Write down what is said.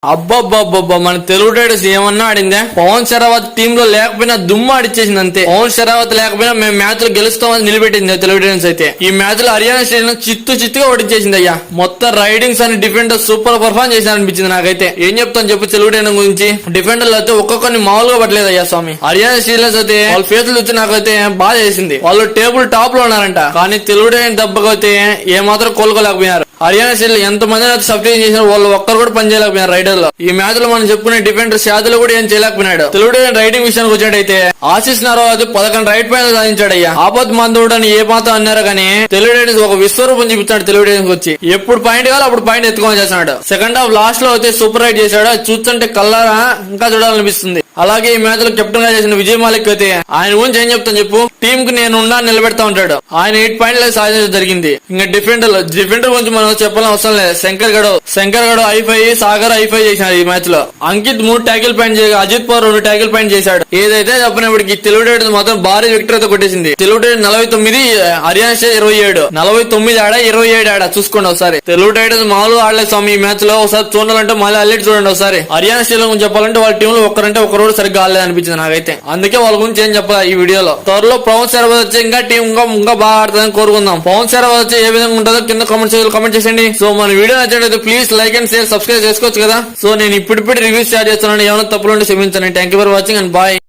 అబ్బబ్బబ్బబ్బా మన తెలుగు టైటర్స్ ఏమన్నా ఆడిందే. పవన్ శరావత్ టీమ్ లో లేకపోయినా దుమ్ము ఆడిచ్చేసింది అంతే. పవన్ శరావత్ లేకపోయినా మేము మ్యాచ్ లో గెలుస్తామని నిలబెట్టింది తెలుగు టైటన్స్ అయితే. ఈ మ్యాచ్ లో హర్యానా స్టేడియం చిత్తుగా ఓడించేసింది అయ్యా. మొత్తం రైడింగ్స్ అని డిఫెండర్ సూపర్ పర్ఫార్మ్ చేశారనిపించింది నాకైతే. ఏం చెప్తాను చెప్పు తెలుగు టైటన్ గురించి. డిఫెండర్లు అయితే ఒక్కొక్కరిని మామూలుగా పట్టలేదు అయ్యా స్వామి. హర్యానా స్టేడియన్స్ అయితే వాళ్ళ ఫేస్లు వచ్చి నాకైతే బాగా చేసింది. వాళ్ళు టేబుల్ టాప్ లో ఉన్నారంట, కానీ తెలుగు టైటన్ దెబ్బకైతే ఏమాత్రం కోలుకోలేకపోయినారు. హర్యానా స్టేడియం ఎంత మంది అయితే సబ్స్టిట్యూట్ చేసినా వాళ్ళు ఒక్కరు కూడా పని చేయలేకపోయినారు రైడర్ లో. ఈ మ్యాచ్ లో మనం చెప్పుకునే డిఫెండర్ షాదులు కూడా ఏం చేయలేకపోయినాడు. తెలుగు టైటన్ రైడింగ్ విషయానికి వచ్చినట్టయితే ఆశీస్ నరవాజ్ 11 రైడ్ పైన సాధించాడయ్యా. ఆపత్ మందుడు అని ఏ మాత్రం అన్నారు కానీ తెలుగు టైటన్స్ ఒక విశ్వరూపం చూపించాడు. తెలుగు టైటన్స్ వచ్చి ఎప్పుడు పాయింట్ కావాలి అప్పుడు పాయింట్ ఎత్తుకొని చేస్తున్నాడు. సెకండ్ హాఫ్ లాస్ట్ లో అయితే సూపర్ రైడ్ చేశాడు. అది చూస్తుంటే కల్లారా ఇంకా చూడాలనిపిస్తుంది. అలాగే ఈ మ్యాచ్ లో కెప్టెన్ గా చేసిన విజయ్ మాలిక్ అయితే ఆయన గురించి ఏం చెప్తాను చెప్పు. టీమ్ కి నేను నిలబెడతా ఉంటాడు. ఆయన 8 పాయింట్లు సాధించడం జరిగింది. ఇంకా డిఫెండర్ గురించి మనం చెప్పాలని అవసరం లేదు. శంకర్ గడు ఐ5, సాగర్ ఐ5 చేశాడు ఈ మ్యాచ్ లో. అంకిత్ 3 ట్యాకిల్ పాయింట్ చేయగా అజిత్ పవర్ 2 ట్యాకిల్ పాయింట్ చేశాడు. ఏదైతే చెప్పినప్పటికీ తెలుగు టైటన్స్ మాత్రం భారీ విక్టరీ అయితే కొట్టేసింది. Telugu Titans 49, Haryana state 27. 49 ఆడ 27 ఆడ చూసుకోండి ఒకసారి. తెలుగు టైటన్స్ మామూలు ఆడలేదు స్వామి ఈ మ్యాచ్ లో. ఒకసారి చూడాలంటే మళ్ళీ హైలైట్ చూడండి ఒకసారి. హర్యానా స్టేట్ గురించి చెప్పాలంటే వాళ్ళ టీమ్ లో ఒకరు సరిగ్గా ఆడలేదు అనిపించింది నాకైతే. అందుకే వాళ్ళ గురించి ఏం చెప్పాలి ఈ వీడియోలో. త్వరలో పవన్ శరావత్ వచ్చి ఇంకా టీం ఇంకా బాగా ఆడుతుందని కోరుకుందాం. పవన్ శరావత్ వచ్చి ఏ విధంగా ఉంటుందో కింద కామెంట్ చేయండి. సో మన వీడియో నచ్చినట్లయితే please like and share, subscribe చేసుకోవచ్చు కదా. సో నేను ఇప్పుడు రివ్యూ స్టార్ట్ చేస్తున్నాను. ఏమైనా తప్పులు ఉంటే క్షమించండి. Thank you for watching and bye.